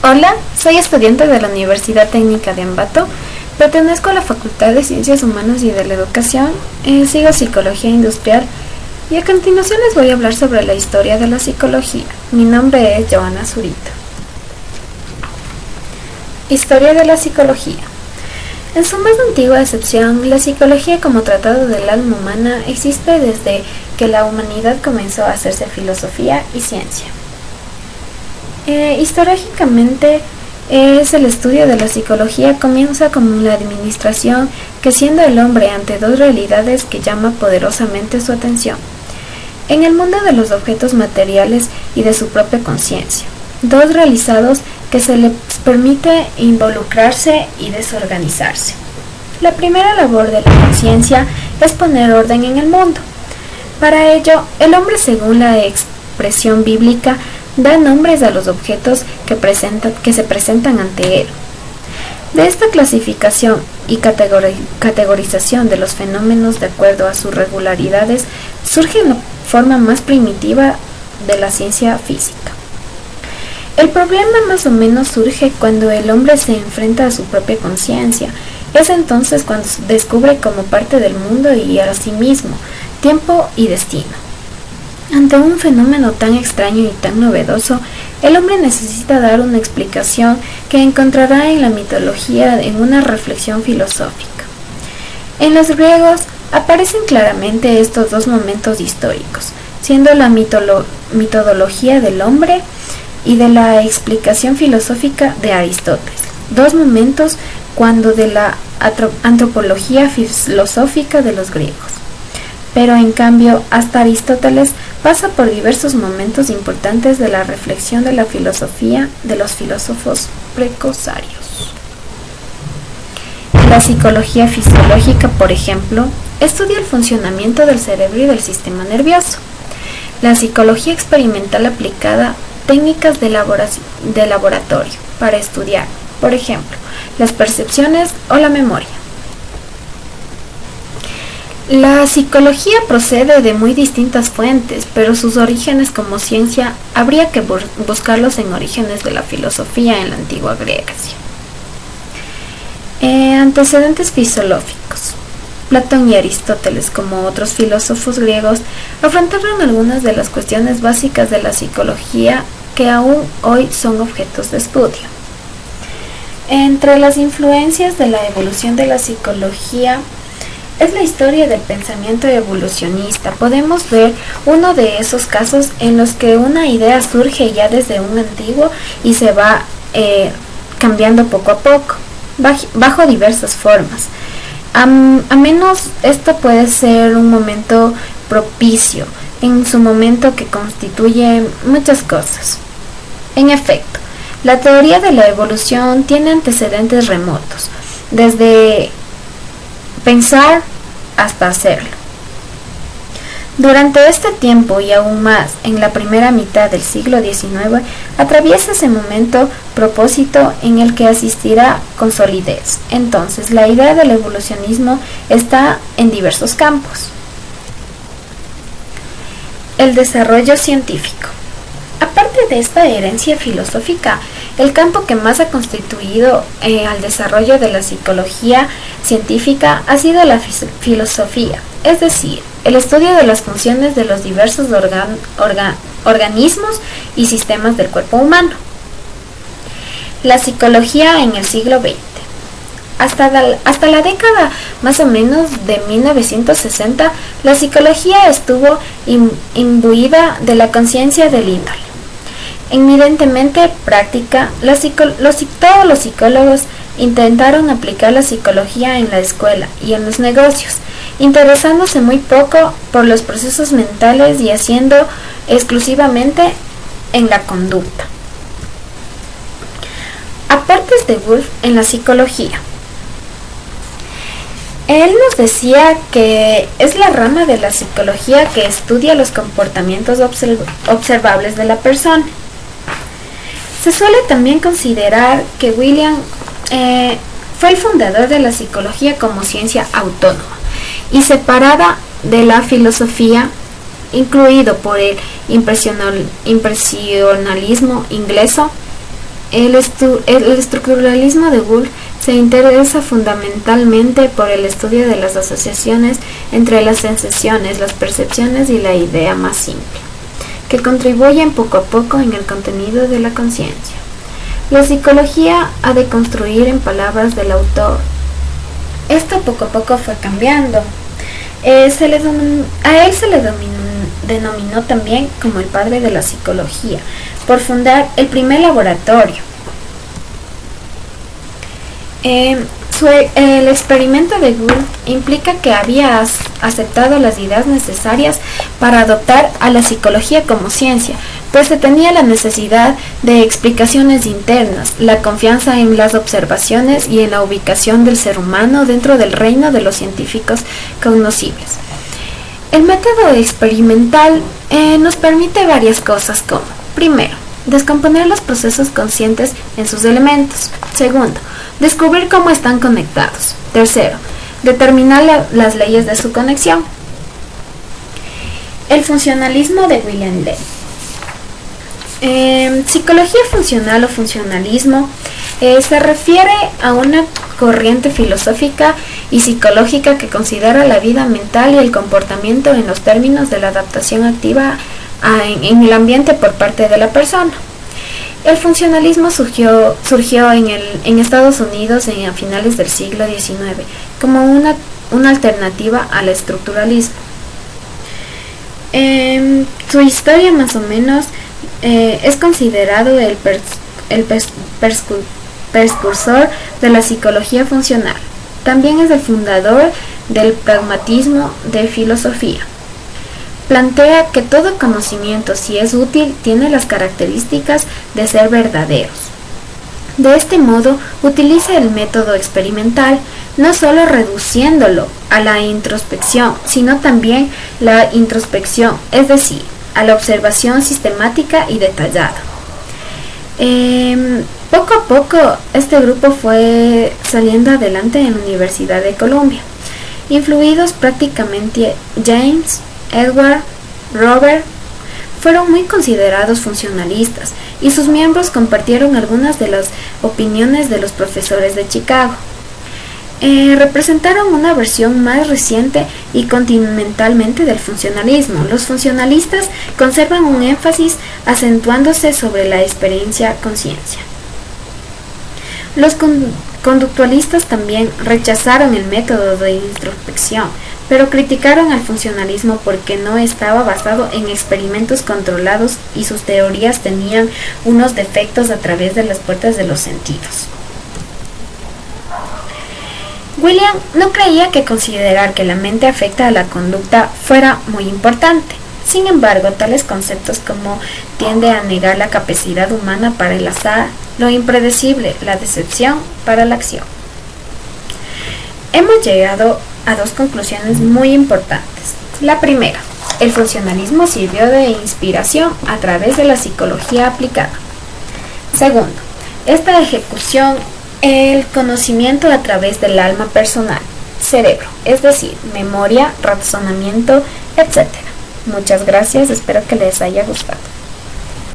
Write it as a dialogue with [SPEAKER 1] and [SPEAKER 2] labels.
[SPEAKER 1] Hola, soy estudiante de la Universidad Técnica de Ambato, pertenezco a la Facultad de Ciencias Humanas y de la Educación, sigo Psicología Industrial y a continuación les voy a hablar sobre la historia de la psicología. Mi nombre es Joana Zurita. Historia de la psicología. En su más antigua acepción, la psicología como tratado del alma humana existe desde que la humanidad comenzó a hacerse filosofía y ciencia. Históricamente, es el estudio de la psicología comienza como la administración que siendo el hombre ante dos realidades que llama poderosamente su atención. En el mundo de los objetos materiales y de su propia conciencia, dos realizados que se les permite involucrarse y desorganizarse. La primera labor de la conciencia es poner orden en el mundo. Para ello, el hombre, según la expresión bíblica, da nombres a los objetos que se presentan ante él. De esta clasificación y categorización de los fenómenos de acuerdo a sus regularidades surge la forma más primitiva de la ciencia física. El problema más o menos surge cuando el hombre se enfrenta a su propia conciencia. Es entonces cuando descubre como parte del mundo y a sí mismo, tiempo y destino. Ante un fenómeno tan extraño y tan novedoso, el hombre necesita dar una explicación que encontrará en la mitología en una reflexión filosófica. En los griegos aparecen claramente estos dos momentos históricos, siendo la mitología del hombre y de la explicación filosófica de Aristóteles, dos momentos cuando de la antropología filosófica de los griegos. Pero en cambio, hasta Aristóteles pasa por diversos momentos importantes de la reflexión de la filosofía de los filósofos precorsarios. La psicología fisiológica, por ejemplo, estudia el funcionamiento del cerebro y del sistema nervioso. La psicología experimental aplicada técnicas de laboratorio para estudiar, por ejemplo, las percepciones o la memoria. La psicología procede de muy distintas fuentes, pero sus orígenes como ciencia habría que buscarlos en orígenes de la filosofía en la antigua Grecia. Antecedentes filosóficos. Platón y Aristóteles, como otros filósofos griegos, afrontaron algunas de las cuestiones básicas de la psicología que aún hoy son objetos de estudio. Entre las influencias de la evolución de la psicología es la historia del pensamiento evolucionista. Podemos ver uno de esos casos en los que una idea surge ya desde un antiguo y se va cambiando poco a poco, bajo diversas formas. A menos esto puede ser un momento propicio, en su momento que constituye muchas cosas. En efecto, la teoría de la evolución tiene antecedentes remotos, desde pensar hasta hacerlo. Durante este tiempo y aún más en la primera mitad del siglo XIX, atraviesa ese momento propósito en el que asistirá con solidez. Entonces, la idea del evolucionismo está en diversos campos. El desarrollo científico. Aparte de esta herencia filosófica, el campo que más ha constituido al desarrollo de la psicología científica ha sido la filosofía, es decir, el estudio de las funciones de los diversos organismos y sistemas del cuerpo humano. La psicología en el siglo XX. Hasta la década más o menos de 1960, la psicología estuvo imbuida de la conciencia del índole evidentemente práctica. Todos los psicólogos intentaron aplicar la psicología en la escuela y en los negocios, interesándose muy poco por los procesos mentales y haciendo exclusivamente en la conducta. Apartes de Wolff en la psicología. Él nos decía que es la rama de la psicología que estudia los comportamientos observables de la persona. Se suele también considerar que William fue el fundador de la psicología como ciencia autónoma y separada de la filosofía, incluido por el impresionalismo inglés el estructuralismo de Woolf se interesa fundamentalmente por el estudio de las asociaciones entre las sensaciones, las percepciones y la idea más simple, que contribuyen poco a poco en el contenido de la conciencia. La psicología ha de construir, en palabras del autor, esto poco a poco fue cambiando. A él se le denominó también como el padre de la psicología, por fundar el primer laboratorio. El experimento de Woolf implica que había aceptado las ideas necesarias para adoptar a la psicología como ciencia, pues se tenía la necesidad de explicaciones internas, la confianza en las observaciones y en la ubicación del ser humano dentro del reino de los científicos cognoscibles. El método experimental nos permite varias cosas como, primero, descomponer los procesos conscientes en sus elementos. Segundo, descubrir cómo están conectados. Tercero, determinar las leyes de su conexión. El funcionalismo de William Lane. Psicología funcional o funcionalismo se refiere a una corriente filosófica y psicológica que considera la vida mental y el comportamiento en los términos de la adaptación activa en el ambiente por parte de la persona. El funcionalismo surgió en Estados Unidos a finales del siglo XIX como una alternativa al estructuralismo. Su historia más o menos es considerado el precursor de la psicología funcional. También es el fundador del pragmatismo de filosofía. Plantea que todo conocimiento, si es útil, tiene las características de ser verdaderos. De este modo, utiliza el método experimental, no solo reduciéndolo a la introspección, sino también la introspección, es decir, a la observación sistemática y detallada. Poco a poco, este grupo fue saliendo adelante en la Universidad de Columbia, influidos prácticamente James, Edward, Robert, fueron muy considerados funcionalistas y sus miembros compartieron algunas de las opiniones de los profesores de Chicago. Representaron una versión más reciente y continentalmente del funcionalismo. Los funcionalistas conservan un énfasis acentuándose sobre la experiencia conciencia. Los conductualistas también rechazaron el método de introspección, pero criticaron al funcionalismo porque no estaba basado en experimentos controlados y sus teorías tenían unos defectos a través de las puertas de los sentidos. William no creía que considerar que la mente afecta a la conducta fuera muy importante. Sin embargo, tales conceptos como tiende a negar la capacidad humana para el azar, lo impredecible, la decepción para la acción. Hemos llegado a dos conclusiones muy importantes. La primera, el funcionalismo sirvió de inspiración a través de la psicología aplicada. Segundo, esta ejecución el conocimiento a través del alma personal, cerebro, es decir, memoria, razonamiento, etc. Muchas gracias, espero que les haya gustado.